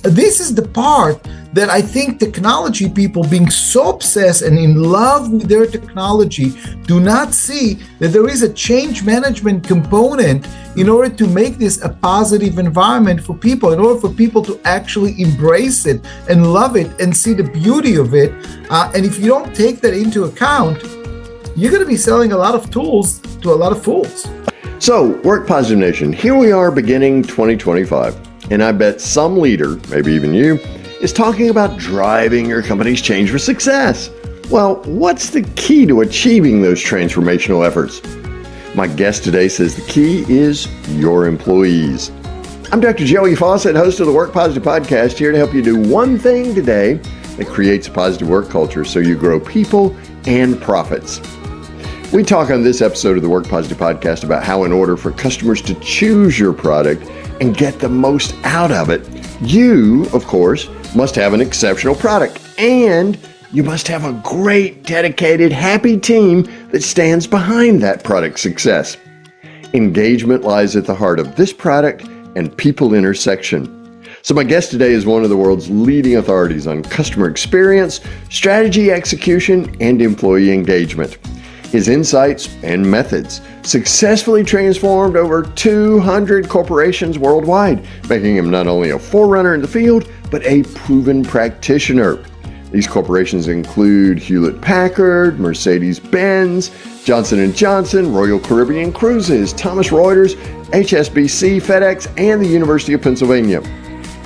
This is the part that I think technology people, being so obsessed and in love with their technology, do not see that there is a change management component in order to make this a positive environment for people, in order for people to actually embrace it and love it and see the beauty of it. And if you don't take that into account, you're going to be selling a lot of tools to a lot of fools. So, Work Positive Nation, here we are beginning 2025. And I bet some leader, maybe even you, is talking about driving your company's change for success. Well, what's the key to achieving those transformational efforts? My guest today says the key is your employees. I'm Dr. Joey Fawcett, host of the Work Positive Podcast, here to help you do one thing today that creates a positive work culture so you grow people and profits. We talk on this episode of the Work Positive Podcast about how, in order for customers to choose your product and get the most out of it, you, of course, must have an exceptional product, and you must have a great, dedicated, happy team that stands behind that product's success. Engagement lies at the heart of this product and people intersection. So my guest today is one of the world's leading authorities on customer experience, strategy execution, and employee engagement. His insights and methods successfully transformed over 200 corporations worldwide, making him not only a forerunner in the field, but a proven practitioner. These corporations include Hewlett-Packard, Mercedes-Benz, Johnson & Johnson, Royal Caribbean Cruises, Thomson Reuters, HSBC, FedEx, and the University of Pennsylvania.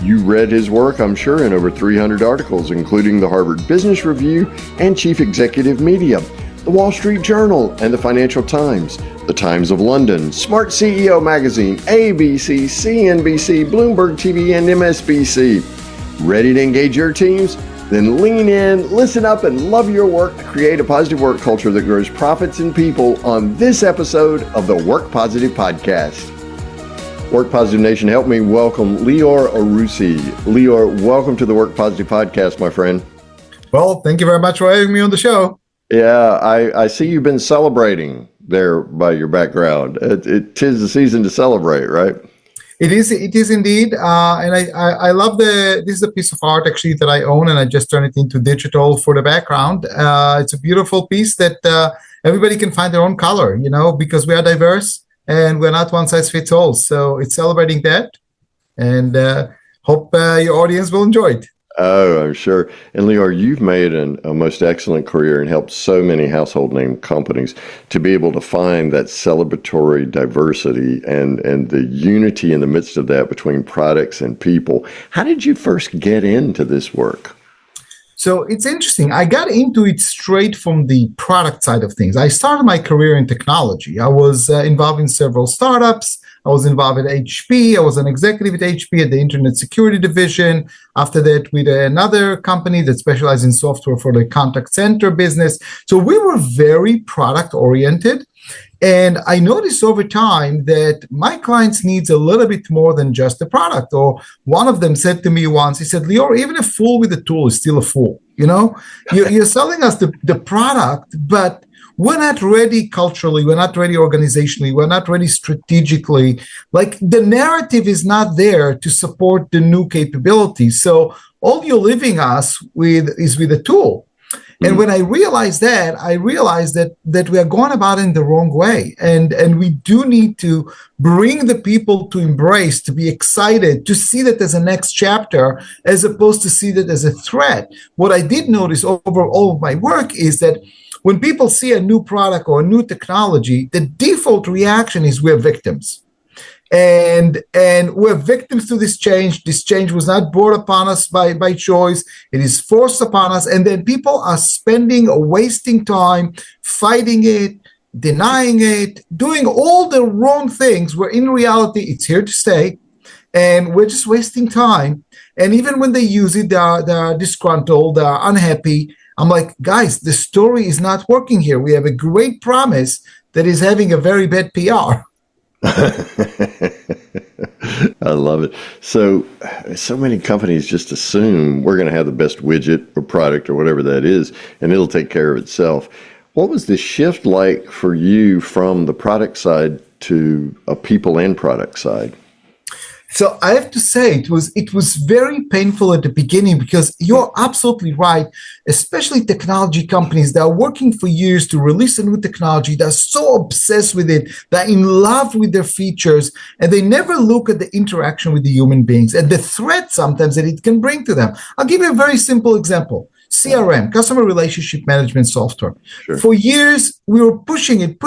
You read his work, I'm sure, in over 300 articles, including the Harvard Business Review and Chief Executive Media, the Wall Street Journal and the Financial Times, the Times of London, Smart CEO Magazine, ABC, CNBC, Bloomberg TV, and MSNBC. Ready to engage your teams? Then lean in, listen up, and love your work to create a positive work culture that grows profits and people on this episode of the Work Positive Podcast. Work Positive Nation, help me welcome Lior Arusi. Lior, welcome to the Work Positive Podcast, my friend. Well, thank you very much for having me on the show. Yeah, I see you've been celebrating there by your background. It is the season to celebrate, right? It is indeed. And I love this is a piece of art actually that I own, and I just turned it into digital for the background. It's a beautiful piece that everybody can find their own color, because we are diverse and we're not one size fits all. So it's celebrating that, and hope your audience will enjoy it. Oh, I'm sure. And Lior, you've made a most excellent career and helped so many household name companies to be able to find that celebratory diversity and the unity in the midst of that between products and people. How did you first get into this work? So it's interesting. I got into it straight from the product side of things. I started my career in technology. I was involved in several startups. I was involved at HP. I was an executive at HP at the Internet Security Division. After that, with another company that specialized in software for the contact center business. So we were very product oriented. And I noticed over time that my clients needs a little bit more than just the product. Or one of them said to me once, he said, Lior, even a fool with a tool is still a fool. You're selling us the product, but we're not ready culturally, we're not ready organizationally, we're not ready strategically. Like the narrative is not there to support the new capabilities. So all you're leaving us with is with a tool. And when I realized that we are going about it in the wrong way. And we do need to bring the people to embrace, to be excited, to see that as a next chapter, as opposed to see that as a threat. What I did notice over all of my work is that when people see a new product or a new technology, the default reaction is we're victims. And we're victims to this change. This change was not brought upon us by choice. It is forced upon us. And then people are wasting time fighting it, denying it, doing all the wrong things, where in reality, it's here to stay. And we're just wasting time. And even when they use it, they're disgruntled, they're unhappy. I'm like, guys, the story is not working here. We have a great promise that is having a very bad PR. I love it. So many companies just assume we're going to have the best widget or product or whatever that is, and it'll take care of itself. What was the shift like for you from the product side to a people and product side? So I have to say it was very painful at the beginning because you're absolutely right, especially technology companies that are working for years to release a new technology. They're so obsessed with it, they're in love with their features, and they never look at the interaction with the human beings and the threat sometimes that it can bring to them. I'll give you a very simple example. CRM, customer relationship management software. Sure. For years, we were pushing it,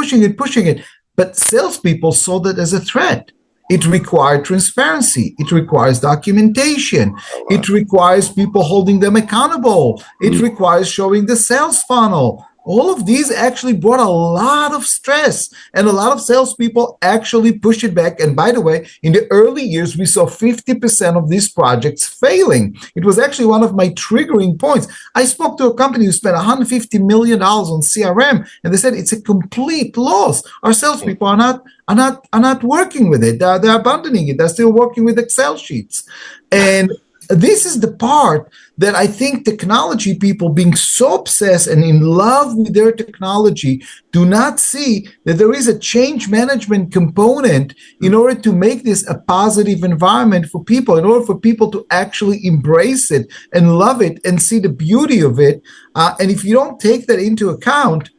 but salespeople saw that as a threat. It required transparency. It requires documentation. It requires people holding them accountable. It requires showing the sales funnel. All of these actually brought a lot of stress, and a lot of salespeople actually pushed it back. And by the way, in the early years, we saw 50% of these projects failing. It was actually one of my triggering points. I spoke to a company who spent $150 million on CRM, and they said it's a complete loss. Our salespeople are not working with it. They're abandoning it. They're still working with Excel sheets. And this is the part that I think technology people being so obsessed and in love with their technology do not see that there is a change management component in order to make this a positive environment for people, in order for people to actually embrace it and love it and see the beauty of it. And if you don't take that into account,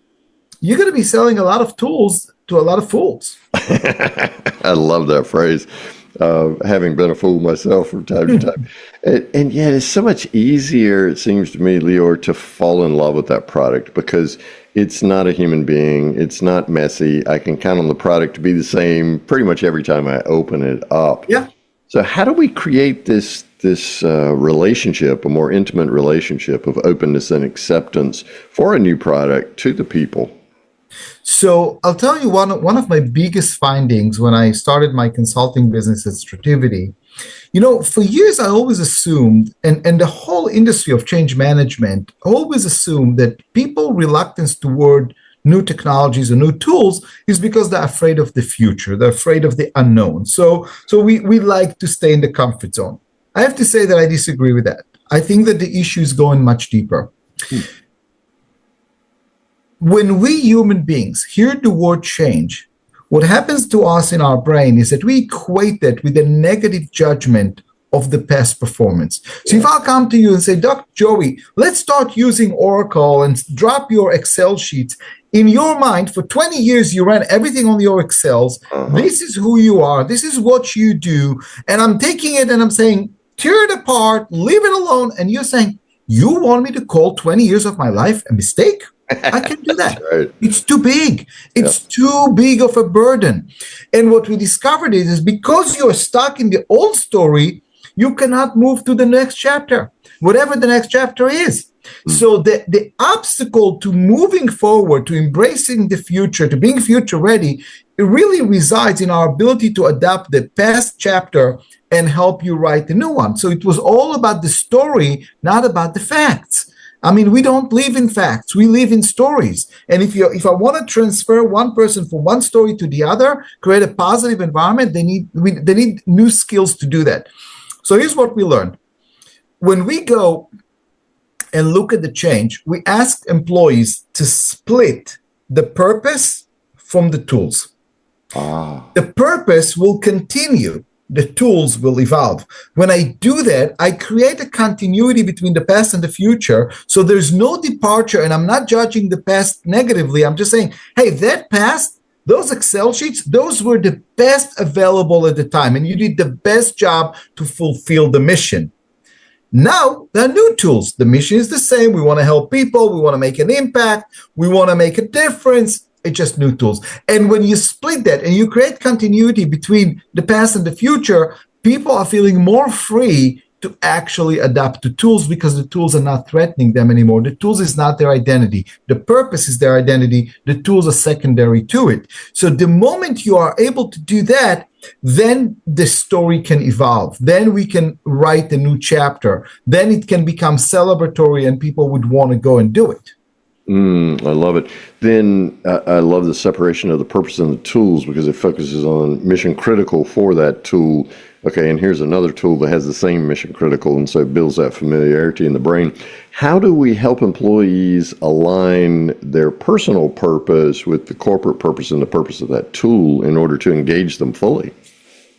you're going to be selling a lot of tools to a lot of fools. I love that phrase. Having been a fool myself from time to time. And yet it's so much easier, it seems to me, Lior, to fall in love with that product because it's not a human being. It's not messy. I can count on the product to be the same pretty much every time I open it up. Yeah. So how do we create this relationship, a more intimate relationship of openness and acceptance for a new product to the people? So I'll tell you one of my biggest findings when I started my consulting business at Strativity. For years I always assumed, and the whole industry of change management always assumed that people reluctance toward new technologies or new tools is because they're afraid of the future. They're afraid of the unknown. So we like to stay in the comfort zone. I have to say that I disagree with that. I think that the issue is going much deeper. When we human beings hear the word change, what happens to us in our brain is that we equate that with a negative judgment of the past performance. So if I'll come to you and say, Dr. Joey, let's start using Oracle and drop your Excel sheets. In your mind, for 20 years, you ran everything on your Excels. This is who you are. This is what you do. And I'm taking it and I'm saying, tear it apart, leave it alone. And you're saying, you want me to call 20 years of my life a mistake? I can do that. Right. It's too big. It's too big of a burden. And what we discovered is because you're stuck in the old story, you cannot move to the next chapter, whatever the next chapter is. So the obstacle to moving forward, to embracing the future, to being future ready, it really resides in our ability to adapt the past chapter and help you write the new one. So it was all about the story, not about the facts. I mean, we don't live in facts. We live in stories. And if I want to transfer one person from one story to the other, create a positive environment, they need new skills to do that. So here's what we learned. When we go and look at the change, we ask employees to split the purpose from the tools. The purpose will continue. The tools will evolve. When I do that, I create a continuity between the past and the future. So there's no departure, and I'm not judging the past negatively. I'm just saying, hey, that past, those Excel sheets, those were the best available at the time, and you did the best job to fulfill the mission. Now, there are new tools. The mission is the same. We want to help people. We want to make an impact. We want to make a difference. It's just new tools. And when you split that and you create continuity between the past and the future, people are feeling more free to actually adapt to tools because the tools are not threatening them anymore. The tools is not their identity. The purpose is their identity. The tools are secondary to it. So the moment you are able to do that, then the story can evolve. Then we can write a new chapter. Then it can become celebratory and people would want to go and do it. I love it. Then I love the separation of the purpose and the tools because it focuses on mission critical for that tool. Okay, and here's another tool that has the same mission critical, and so it builds that familiarity in the brain. How do we help employees align their personal purpose with the corporate purpose and the purpose of that tool in order to engage them fully?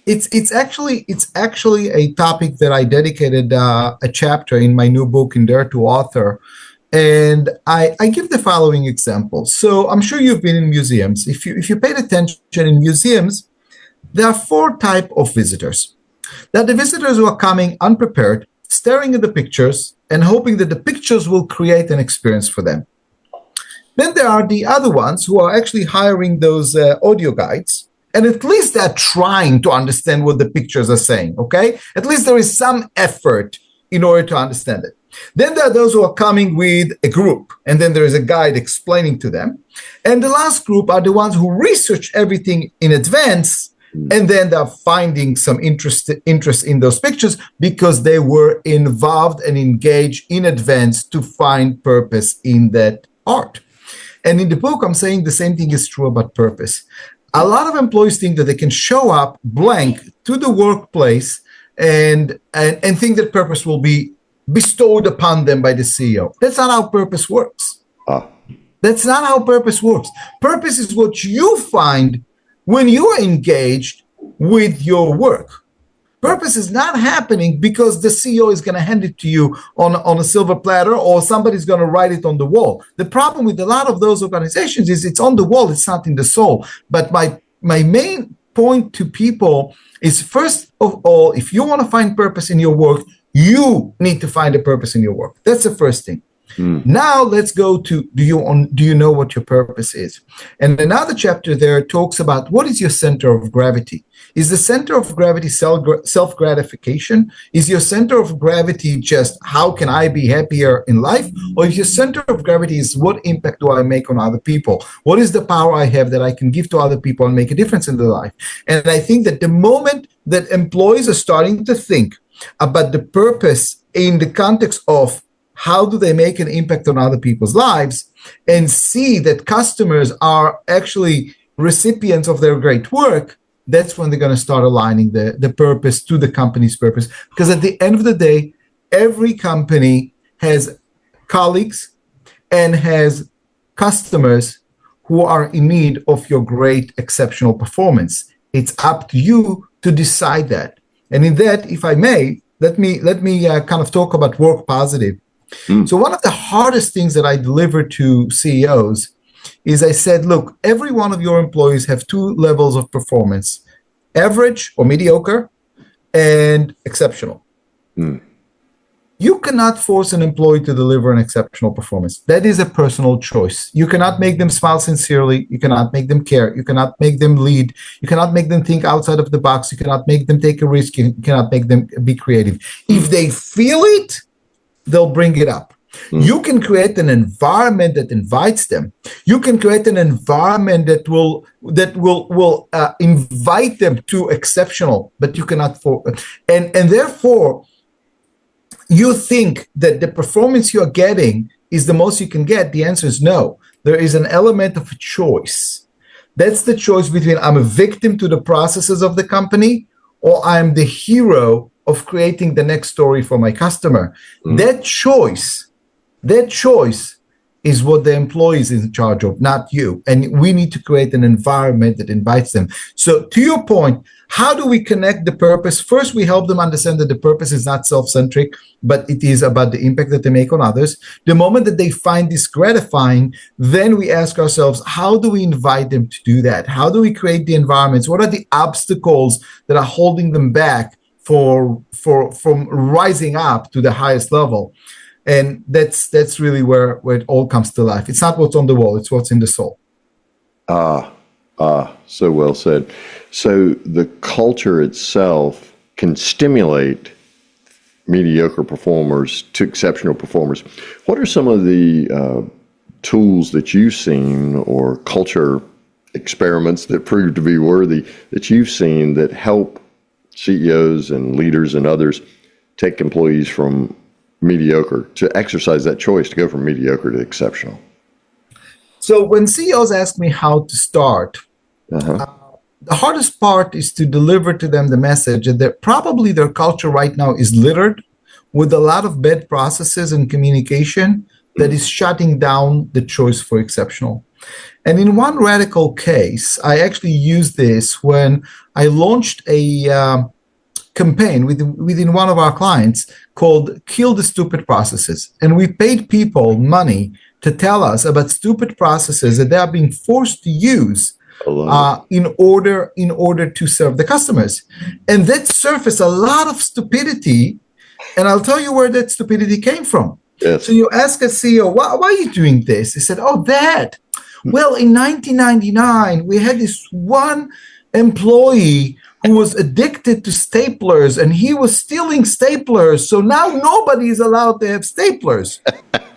It's actually a topic that I dedicated a chapter in my new book in Dare to Author, and I give the following example. So I'm sure you've been in museums. If you paid attention in museums, there are four type of visitors. There are the visitors who are coming unprepared, staring at the pictures, and hoping that the pictures will create an experience for them. Then there are the other ones who are actually hiring those audio guides, and at least they're trying to understand what the pictures are saying, okay? At least there is some effort in order to understand it. Then there are those who are coming with a group, and then there is a guide explaining to them. And the last group are the ones who research everything in advance, and then they're finding some interest in those pictures because they were involved and engaged in advance to find purpose in that art. And in the book, I'm saying the same thing is true about purpose. A lot of employees think that they can show up blank to the workplace and think that purpose will be bestowed upon them by the CEO. That's not how purpose works. That's not how purpose works. Purpose is what you find when you are engaged with your work. Purpose is not happening because the CEO is going to hand it to you on a silver platter or somebody's going to write it on the wall. The problem with a lot of those organizations is it's on the wall, it's not in the soul. But my main point to people is, first of all, if you want to find purpose in your work, you need to find a purpose in your work. That's the first thing. Now let's go to do you know what your purpose is? And another chapter there talks about what is your center of gravity. Is the center of gravity self-gratification? Is your center of gravity just how can I be happier in life? Or is your center of gravity is what impact do I make on other people? What is the power I have that I can give to other people and make a difference in their life? And I think that the moment that employees are starting to think about the purpose in the context of how do they make an impact on other people's lives and see that customers are actually recipients of their great work, that's when they're going to start aligning the purpose to the company's purpose. Because at the end of the day, every company has colleagues and has customers who are in need of your great, exceptional performance. It's up to you to decide that. And in that, if I may, let me kind of talk about work positive. So one of the hardest things that I deliver to CEOs is I said, look, every one of your employees have two levels of performance, average or mediocre and exceptional. You cannot force an employee to deliver an exceptional performance. That is a personal choice. You cannot make them smile sincerely. You cannot make them care. You cannot make them lead. You cannot make them think outside of the box. You cannot make them take a risk. You cannot make them be creative. If they feel it, they'll bring it up. You can create an environment that invites them. You can create an environment that will invite them to exceptional, but you cannot and therefore you think that the performance you're getting is the most you can get. The answer is no. There is an element of choice. That's the choice between I'm a victim to the processes of the company or I'm the hero of creating the next story for my customer. That choice is what the employee is in charge of, not you. And we need to create an environment that invites them. So to your point, how do we connect the purpose? First, we help them understand that the purpose is not self-centric, but it is about the impact that they make on others. The moment that they find this gratifying, then we ask ourselves, how do we invite them to do that? How do we create the environments? What are the obstacles that are holding them back from rising up to the highest level? And that's really where it all comes to life. It's not what's on the wall, it's what's in the soul. So well said. So the culture itself can stimulate mediocre performers to exceptional performers. What are some of the tools that you've seen or culture experiments that prove to be worthy that you've seen that help CEOs and leaders and others take employees from mediocre to exercise that choice to go from mediocre to exceptional? So when CEOs ask me how to start, the hardest part is to deliver to them the message that probably their culture right now is littered with a lot of bad processes and communication that is shutting down the choice for exceptional. And in one radical case, I actually used this when I launched a campaign within one of our clients called Kill the Stupid Processes. And we paid people money to tell us about stupid processes that they are being forced to use in order to serve the customers. And that surfaced a lot of stupidity. And I'll tell you where that stupidity came from. Yes. So you ask a CEO, why are you doing this? He said, oh, that. Well, in 1999, we had this one employee who was addicted to staplers, and he was stealing staplers. So now nobody is allowed to have staplers.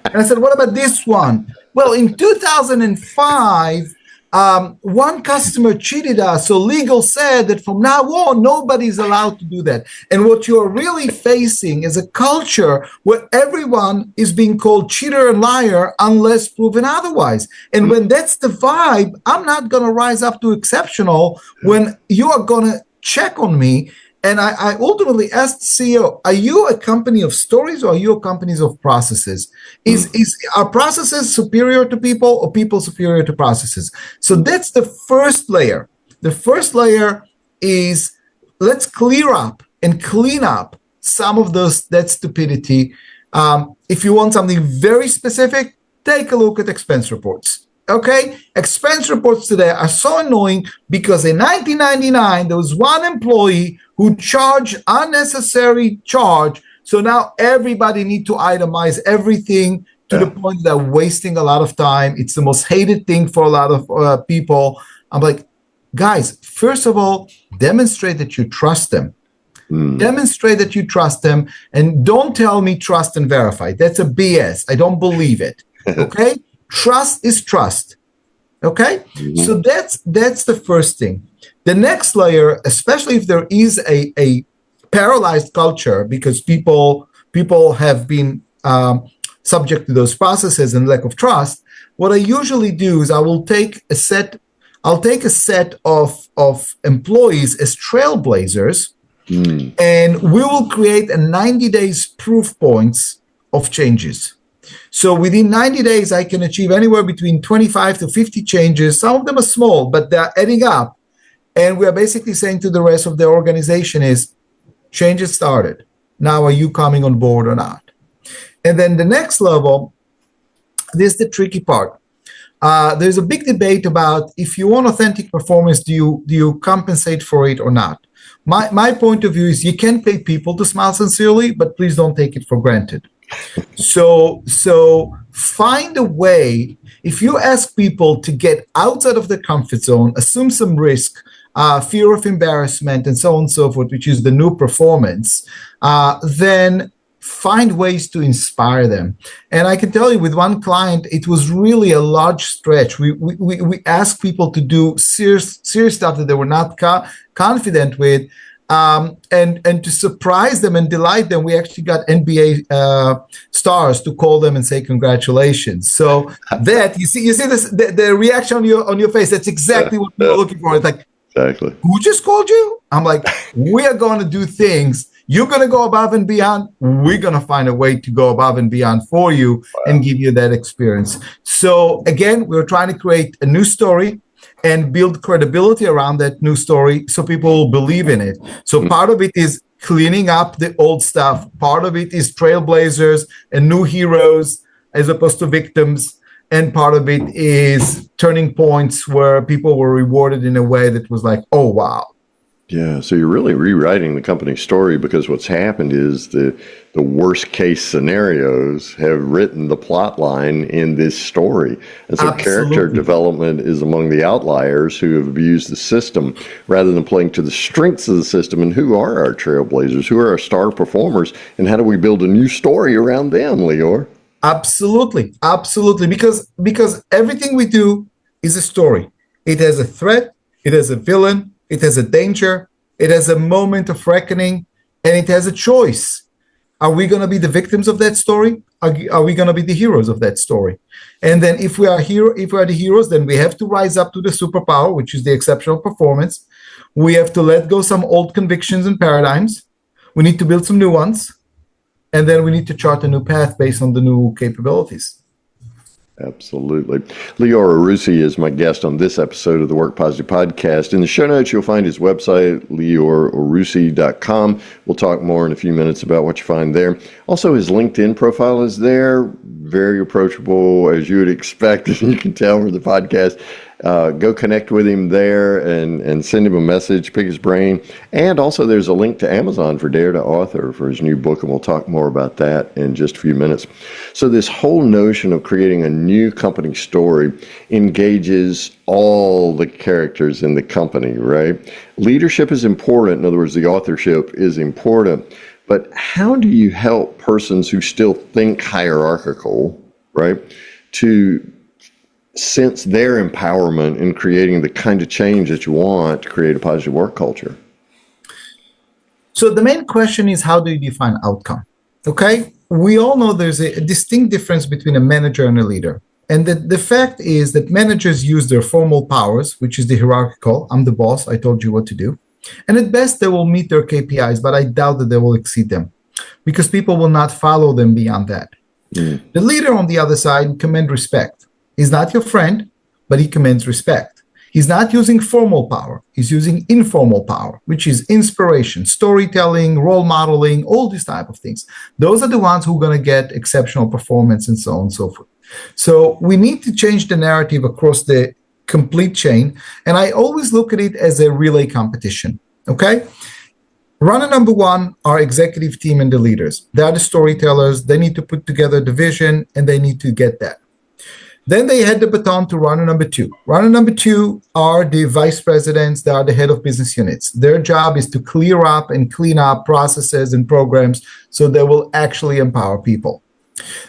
And I said, what about this one? Well, in 2005, one customer cheated us. So legal said that from now on, nobody's allowed to do that. And what you're really facing is a culture where everyone is being called cheater and liar unless proven otherwise. And when that's the vibe, I'm not going to rise up to exceptional when you are going to check on me. And I ultimately asked the CEO, are you a company of stories or are you a company of processes? Are processes superior to people or people superior to processes? So that's the first layer. The first layer is let's clear up and clean up some of that stupidity. If you want something very specific, take a look at expense reports. Okay, expense reports today are so annoying because in 1999, there was one employee who charged unnecessary charge. So now everybody need to itemize everything to the point that they're wasting a lot of time. It's the most hated thing for a lot of people. I'm like, guys, first of all, demonstrate that you trust them. Demonstrate that you trust them, and don't tell me trust and verify. That's a BS. I don't believe it. Okay. Trust is trust. Okay? So that's the first thing. The next layer, especially if there is a paralyzed culture because people have been subject to those processes and lack of trust, what I usually do is I'll take a set of employees as trailblazers, and we will create a 90 days proof points of changes. So within 90 days, I can achieve anywhere between 25 to 50 changes. Some of them are small, but they're adding up. And we are basically saying to the rest of the organization is, changes started. Now, are you coming on board or not? And then the next level, this is the tricky part. There's a big debate about if you want authentic performance, do you compensate for it or not? My point of view is you can pay people to smile sincerely, but please don't take it for granted. So find a way. If you ask people to get outside of their comfort zone, assume some risk, fear of embarrassment, and so on and so forth, which is the new performance, then find ways to inspire them. And I can tell you with one client, it was really a large stretch. We asked people to do serious stuff that they were not confident with. And to surprise them and delight them, we actually got NBA stars to call them and say congratulations. So that you see this the reaction on your face. That's exactly what we were looking for. It's like, exactly. Who just called you? I'm like, we are going to do things. You're going to go above and beyond. We're going to find a way to go above and beyond for you and give you that experience. So again, we're trying to create a new story and build credibility around that new story so people will believe in it. So part of it is cleaning up the old stuff. Part of it is trailblazers and new heroes as opposed to victims. And part of it is turning points where people were rewarded in a way that was like, oh, wow. Yeah, so you're really rewriting the company's story because what's happened is the worst case scenarios have written the plot line in this story. And so character development is among the outliers who have abused the system rather than playing to the strengths of the system. And who are our trailblazers? Who are our star performers? And how do we build a new story around them, Lior? Absolutely. Because everything we do is a story. It has a threat. It has a villain. It has a danger, it has a moment of reckoning, and it has a choice. Are we going to be the victims of that story? Are we going to be the heroes of that story? And then if we are the heroes, then we have to rise up to the superpower, which is the exceptional performance. We have to let go some old convictions and paradigms. We need to build some new ones. And then we need to chart a new path based on the new capabilities. Absolutely. Lior Arusi is my guest on this episode of the Work Positive Podcast. In the show notes, you'll find his website, liorarusi.com. We'll talk more in a few minutes about what you find there. Also, his LinkedIn profile is there. Very approachable, as you would expect, as you can tell from the podcast. Go connect with him there and send him a message, pick his brain. And also there's a link to Amazon for Dare to Author for his new book, and we'll talk more about that in just a few minutes. So this whole notion of creating a new company story engages all the characters in the company, right? Leadership is important. In other words, the authorship is important. But how do you help persons who still think hierarchical, right, to sense their empowerment in creating the kind of change that you want to create a positive work culture? So the main question is, how do you define outcome? Okay, we all know there's a distinct difference between a manager and a leader. And the fact is that managers use their formal powers, which is the hierarchical, I'm the boss, I told you what to do. And at best, they will meet their KPIs, but I doubt that they will exceed them because people will not follow them beyond that. The leader on the other side commands respect. He's not your friend, but he commands respect. He's not using formal power. He's using informal power, which is inspiration, storytelling, role modeling, all these type of things. Those are the ones who are going to get exceptional performance and so on and so forth. So we need to change the narrative across the complete chain. And I always look at it as a relay competition. Okay? Runner number one are executive team and the leaders. They are the storytellers. They need to put together the vision and they need to get that. Then they hand the baton to runner number two. Runner number two are the vice presidents. They are the head of business units. Their job is to clear up and clean up processes and programs so they will actually empower people.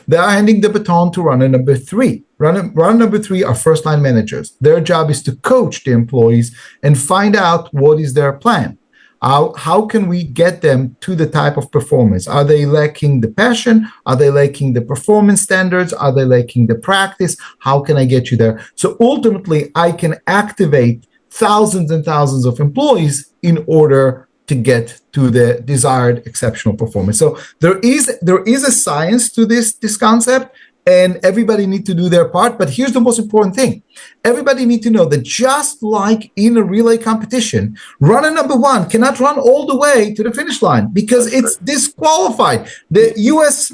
They are handing the baton to runner number three. Runner number three are first-line managers. Their job is to coach the employees and find out what is their plan. How can we get them to the type of performance? Are they lacking the passion? Are they lacking the performance standards? Are they lacking the practice? How can I get you there? So ultimately, I can activate thousands and thousands of employees in order to get to the desired exceptional performance. So there is a science to this concept, and everybody needs to do their part. But here's the most important thing. Everybody needs to know that just like in a relay competition, runner number one cannot run all the way to the finish line because it's disqualified. The U.S.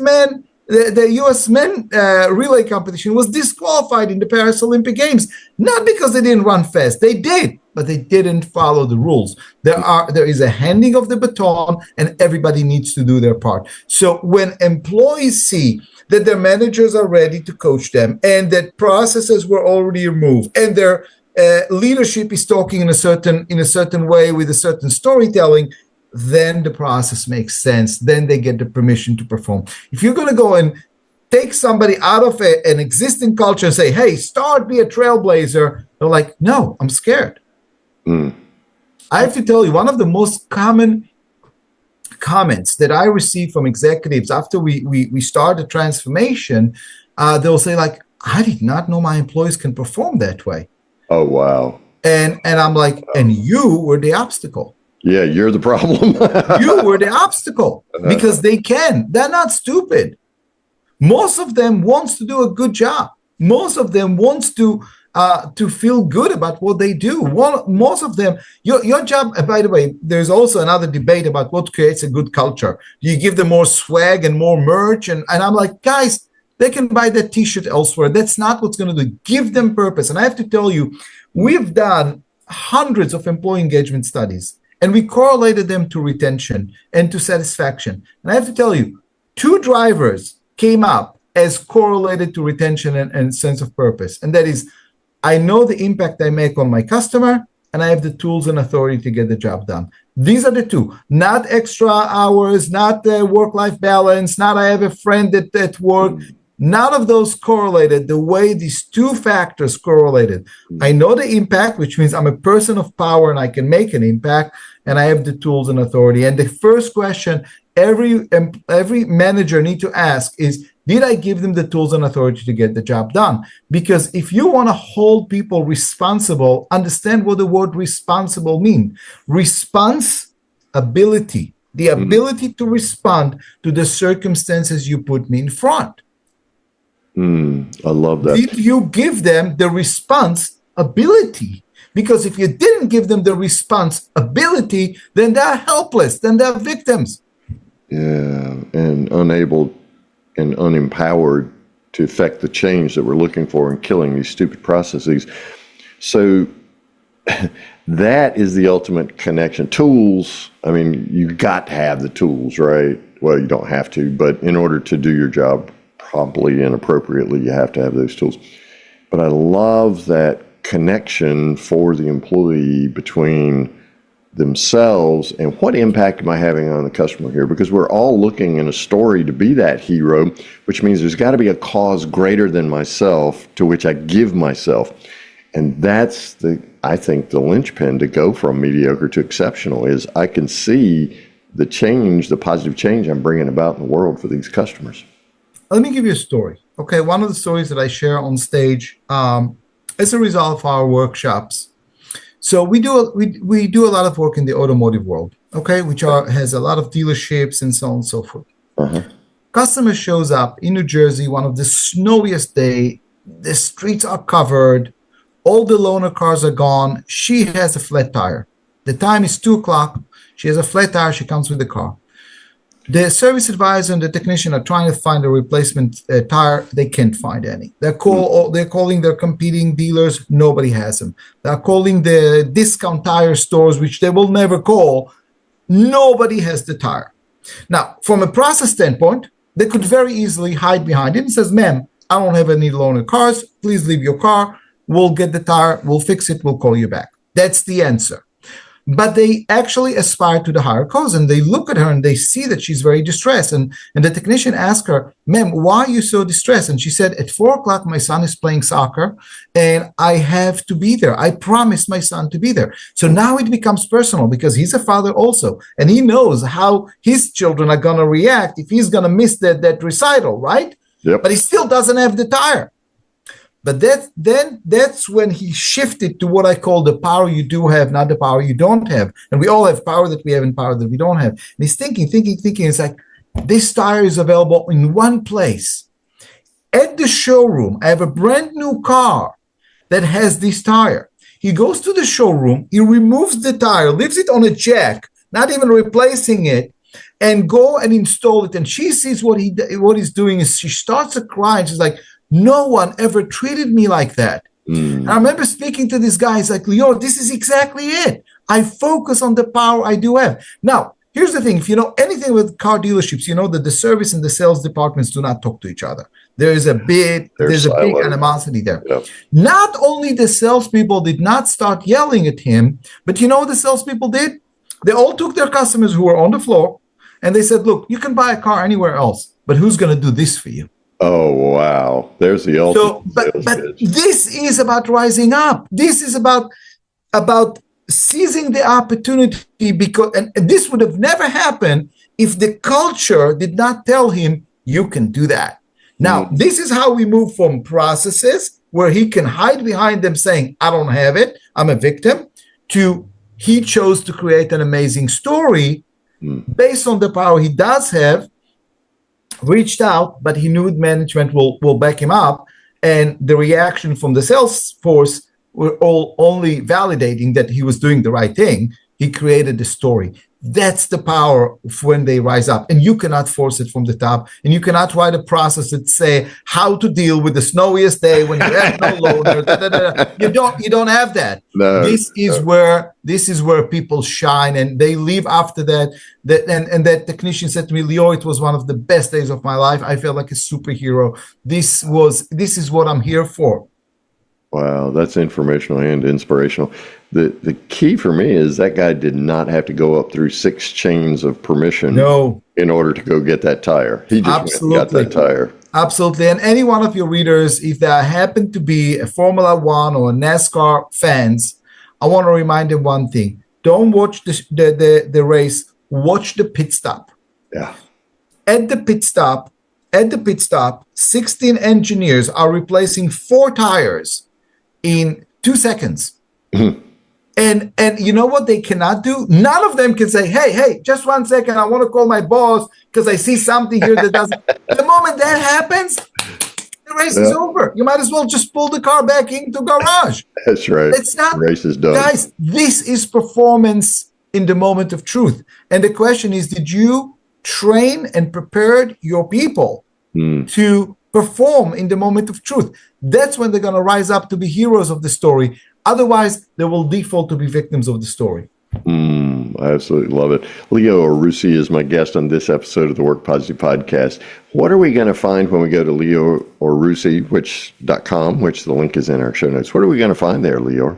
men relay competition was disqualified in the Paris Olympic Games, not because they didn't run fast. They did, but they didn't follow the rules. There is a handing of the baton, and everybody needs to do their part. So when employees see that their managers are ready to coach them and that processes were already removed and their leadership is talking in a certain way with a certain storytelling, then the process makes sense. Then they get the permission to perform. If you're going to go and take somebody out of an existing culture and say, hey, be a trailblazer, they're like, no, I'm scared. I have to tell you, one of the most common comments that I receive from executives after we start the transformation, they'll say like, I did not know my employees can perform that way. Oh, wow. And I'm like, and you were the obstacle. Yeah, you're the problem. You were the obstacle because they can. They're not stupid. Most of them wants to do a good job. Most of them wants to feel good about what they do. Most of them, your job, by the way, there's also another debate about what creates a good culture. Do you give them more swag and more merch? And I'm like, guys, they can buy that t-shirt elsewhere. That's not what's going to do. Give them purpose. And I have to tell you, we've done hundreds of employee engagement studies, and we correlated them to retention and to satisfaction. And I have to tell you, 2 drivers came up as correlated to retention and sense of purpose. And that is, I know the impact I make on my customer, and I have the tools and authority to get the job done. These are the 2, not extra hours, not work-life balance, not I have a friend at work. None of those correlated the way these 2 factors correlated. I know the impact, which means I'm a person of power and I can make an impact, and I have the tools and authority. And the first question every manager need to ask is, did I give them the tools and authority to get the job done? Because if you want to hold people responsible, understand what the word responsible means. Responsibility, the ability to respond to the circumstances you put me in front. I love that. Did you give them the responsibility? Because if you didn't give them the responsibility, then they're helpless, then they're victims. Yeah, and unable and unempowered to affect the change that we're looking for in killing these stupid processes. So that is the ultimate connection. Tools, I mean, you got to have the tools, right? Well, you don't have to, but in order to do your job promptly and appropriately, you have to have those tools. But I love that connection for the employee between themselves and what impact am I having on the customer here? Because we're all looking in a story to be that hero, which means there's got to be a cause greater than myself to which I give myself. And that's I think the linchpin to go from mediocre to exceptional is I can see the change, the positive change I'm bringing about in the world for these customers. Let me give you a story. Okay, one of the stories that I share on stage as a result of our workshops. So we do a lot of work in the automotive world, okay, which has a lot of dealerships and so on and so forth. Customer shows up in New Jersey, one of the snowiest day. The streets are covered. All the loaner cars are gone. She has a flat tire. The time is 2:00. She has a flat tire. She comes with the car. The service advisor and the technician are trying to find a replacement tire. They can't find any. They're calling their competing dealers. Nobody has them. They're calling the discount tire stores, which they will never call. Nobody has the tire. Now, from a process standpoint, they could very easily hide behind it and says, "Ma'am, I don't have any loaner cars. Please leave your car. We'll get the tire. We'll fix it. We'll call you back." That's the answer. But they actually aspire to the higher cause, and they look at her and they see that she's very distressed. And the technician asked her, "Ma'am, why are you so distressed?" And she said, "At 4:00, my son is playing soccer and I have to be there. I promised my son to be there." So now it becomes personal because he's a father also, and he knows how his children are going to react if he's going to miss that recital, right? Yep. But he still doesn't have the tire. But that's when he shifted to what I call the power you do have, not the power you don't have. And we all have power that we have and power that we don't have. And he's thinking. It's like, this tire is available in one place. At the showroom, I have a brand new car that has this tire. He goes to the showroom, he removes the tire, leaves it on a jack, not even replacing it, and go and install it. And she sees what he's doing is she starts to cry. And she's like, "No one ever treated me like that." And I remember speaking to this guy. He's like, "Leo, this is exactly it. I focus on the power I do have." Now, here's the thing. If you know anything with car dealerships, you know that the service and the sales departments do not talk to each other. There's a big animosity there. Yep. Not only the salespeople did not start yelling at him, but you know what the salespeople did? They all took their customers who were on the floor and they said, "Look, you can buy a car anywhere else, but who's going to do this for you?" Oh, wow. There's the ultimate. So, but this is about rising up. This is about seizing the opportunity, because and this would have never happened if the culture did not tell him, "You can do that." Now, this is how we move from processes where he can hide behind them saying, "I don't have it, I'm a victim," to he chose to create an amazing story based on the power he does have, reached out, but he knew management will back him up, and the reaction from the sales force were all only validating that he was doing the right thing. He created the story. That's the power of when they rise up, and you cannot force it from the top, and you cannot write a process that say how to deal with the snowiest day when you have no loaner. You don't have that. No, this is where people shine, and they leave after that. And that technician said to me, "Leo, it was one of the best days of my life. I felt like a superhero. This is what I'm here for." Wow, that's informational and inspirational. The key for me is that guy did not have to go up through 6 chains of permission in order to go get that tire. He just went and got that tire. Absolutely. And any one of your readers, if they happen to be a Formula One or NASCAR fans, I want to remind them one thing. Don't watch the race, watch the pit stop. Yeah. At the pit stop, 16 engineers are replacing 4 tires in 2 seconds. And you know what they cannot do? None of them can say, hey, just 1 second, I want to call my boss because I see something here that doesn't. The moment that happens, The race is over. You might as well just pull the car back into garage. That's right. It's not, The race is done. guys, this is performance in the moment of truth. And the question is, did you train and prepare your people to perform in the moment of truth? That's when they're going to rise up to be heroes of the story. Otherwise, they will default to be victims of the story. I absolutely love it. Leo Arussi is my guest on this episode of the Work Positive Podcast. What are we going to find when we go to leoarussi.com, which the link is in our show notes? What are we going to find there, Leo?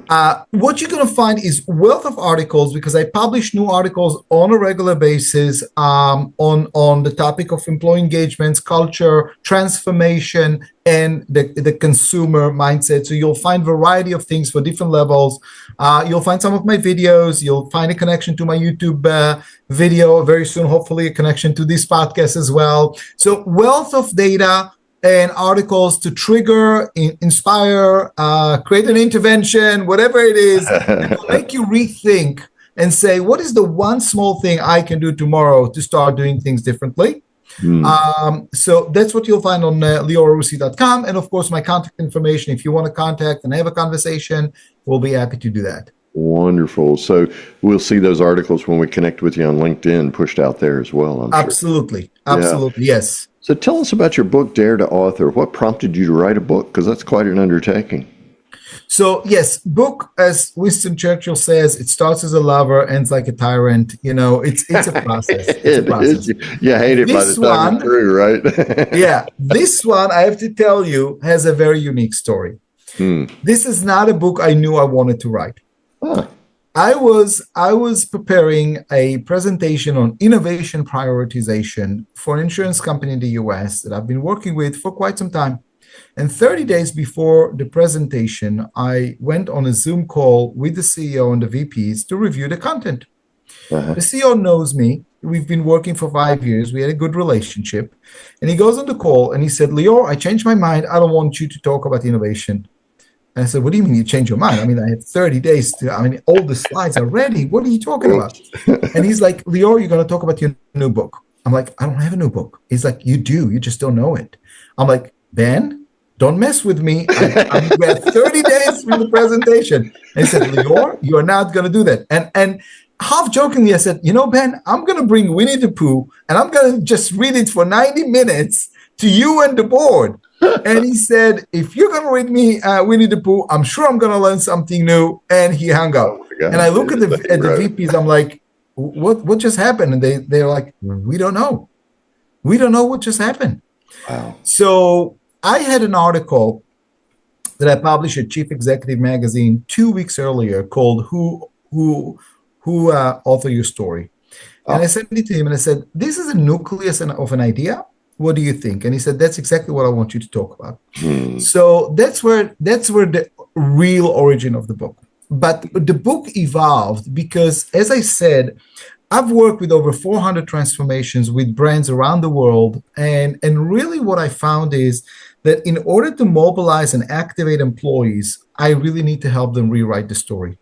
What you're going to find is wealth of articles, because I publish new articles on a regular basis on the topic of employee engagements, culture, transformation, and the consumer mindset. So you'll find variety of things for different levels. You'll find some of my videos. You'll find a connection to my YouTube video very soon, hopefully a connection to this podcast as well. So wealth of data and articles to trigger, inspire, create an intervention, whatever it is, that will make you rethink and say, what is the one small thing I can do tomorrow to start doing things differently? So that's what you'll find on leoarussi.com. And of course, my contact information, if you want to contact and have a conversation, we'll be happy to do that. Wonderful. So we'll see those articles when we connect with you on LinkedIn pushed out there as well. I'm Absolutely. Sure. Absolutely. Yeah. Yes. So tell us about your book, Dare to Author. What prompted you to write a book? Because that's quite an undertaking. So yes, book, as Winston Churchill says, it starts as a lover, ends like a tyrant. You know, it's a process. It's a process. You hate it by the time it's through, right? Yeah. This one, I have to tell you, has a very unique story. This is not a book I knew I wanted to write. Huh. I was preparing a presentation on innovation prioritization for an insurance company in the US that I've been working with for quite some time. And 30 days before the presentation, I went on a Zoom call with the CEO and the VPs to review the content. The CEO knows me. We've been working for 5 years. We had a good relationship. And he goes on the call and he said, Lior, I changed my mind. I don't want you to talk about innovation. And I said, what do you mean you changed your mind? I mean, I have 30 days all the slides are ready. What are you talking about? And he's like, Lior, you're going to talk about your new book. I'm like, I don't have a new book. He's like, you do. You just don't know it. I'm like, Ben, don't mess with me. We had 30 days from the presentation. And he said, Lior, you are not going to do that. And half jokingly, I said, Ben, I'm going to bring Winnie the Pooh and I'm going to just read it for 90 minutes to you and the board. And he said, if you're going to read me Winnie the Pooh, I'm sure I'm going to learn something new. And he hung up. And I look at the VPs, I'm like, what just happened? And they're like, we don't know. We don't know what just happened. Wow. So I had an article that I published at Chief Executive Magazine 2 weeks earlier called Who Author Your Story? And I sent it to him and I said, this is a nucleus of an idea. What do you think? And he said, that's exactly what I want you to talk about. So that's where the real origin of the book. But the book evolved because, as I said, I've worked with over 400 transformations with brands around the world. And really what I found is that in order to mobilize and activate employees, I really need to help them rewrite the story.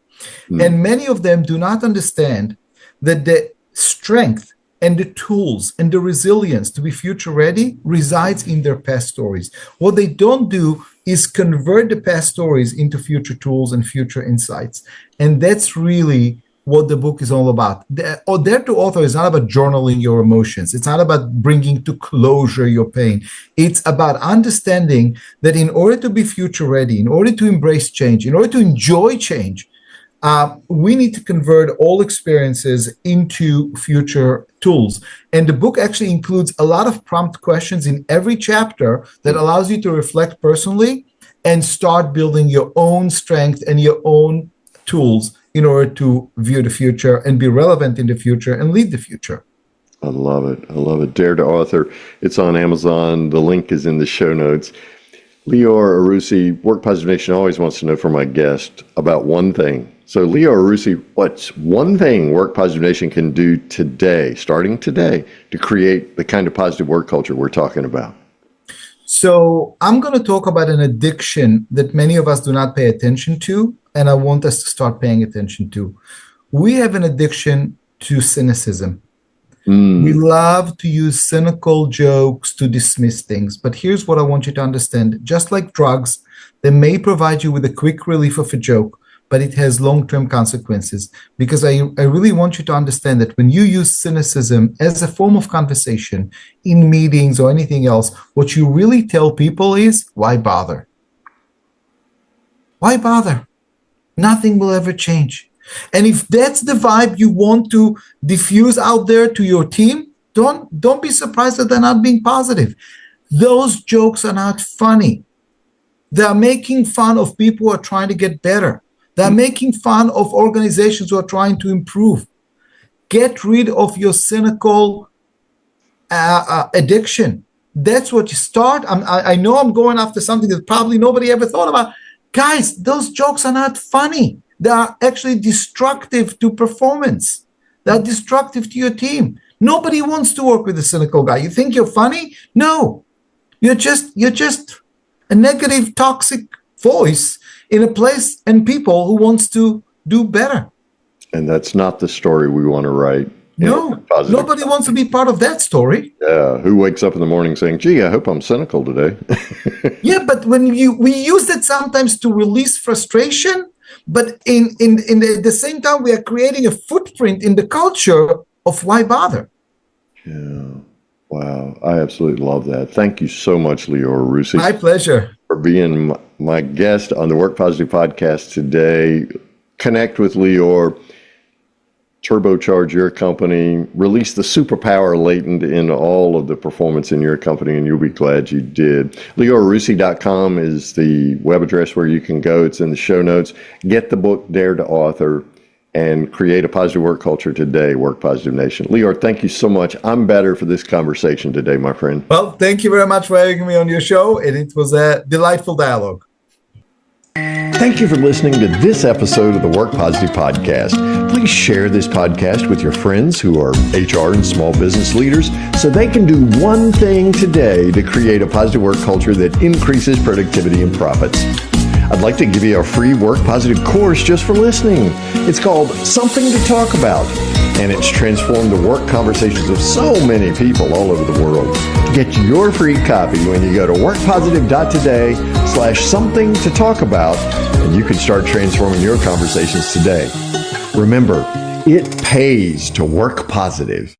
And many of them do not understand that the strength and the tools and the resilience to be future ready resides in their past stories. What they don't do is convert the past stories into future tools and future insights. And that's really what the book is all about. Dare to Author is not about journaling your emotions. It's not about bringing to closure your pain. It's about understanding that in order to be future ready, in order to embrace change, in order to enjoy change, we need to convert all experiences into future tools. And the book actually includes a lot of prompt questions in every chapter that allows you to reflect personally and start building your own strength and your own tools in order to view the future and be relevant in the future and lead the future. I love it. I love it. Dare to Author. It's on Amazon. The link is in the show notes. Lior Arussi, Work Positive Nation always wants to know from my guest about one thing. So Lior Arussi, what's one thing Work Positive Nation can do today, starting today, to create the kind of positive work culture we're talking about? So I'm going to talk about an addiction that many of us do not pay attention to, and I want us to start paying attention to. We have an addiction to cynicism. We love to use cynical jokes to dismiss things. But here's what I want you to understand. Just like drugs, they may provide you with a quick relief of a joke, but it has long-term consequences. Because I really want you to understand that when you use cynicism as a form of conversation in meetings or anything else, what you really tell people is, why bother? Why bother? Nothing will ever change. And if that's the vibe you want to diffuse out there to your team, don't be surprised that they're not being positive. Those jokes are not funny. They're making fun of people who are trying to get better. They're making fun of organizations who are trying to improve. Get rid of your cynical addiction. That's what you start. I know I'm going after something that probably nobody ever thought about. Guys, those jokes are not funny. They are actually destructive to performance. They're destructive to your team. Nobody wants to work with a cynical guy. You think you're funny? No. You're just a negative, toxic voice in a place and people who wants to do better. And that's not the story we want to write. No, nobody wants to be part of that story. Yeah, who wakes up in the morning saying, gee, I hope I'm cynical today. Yeah, but when we use it sometimes to release frustration, but in the same time, we are creating a footprint in the culture of why bother. Yeah, wow. I absolutely love that. Thank you so much, Lior Arussy. My pleasure. For being my guest on the Work Positive podcast today. Connect with Lior. Turbocharge your company, release the superpower latent in all of the performance in your company, and you'll be glad you did. LiorArussy.com is the web address where you can go. It's in the show notes. Get the book, Dare to Author, and create a positive work culture today, Work Positive Nation. Lior, thank you so much. I'm better for this conversation today, my friend. Well, thank you very much for having me on your show, and it was a delightful dialogue. Thank you for listening to this episode of the Work Positive Podcast. Please share this podcast with your friends who are HR and small business leaders so they can do one thing today to create a positive work culture that increases productivity and profits. I'd like to give you a free Work Positive course just for listening. It's called Something to Talk About, and it's transformed the work conversations of so many people all over the world. Get your free copy when you go to workpositive.today/something to talk about, and you can start transforming your conversations today. Remember, it pays to work positive.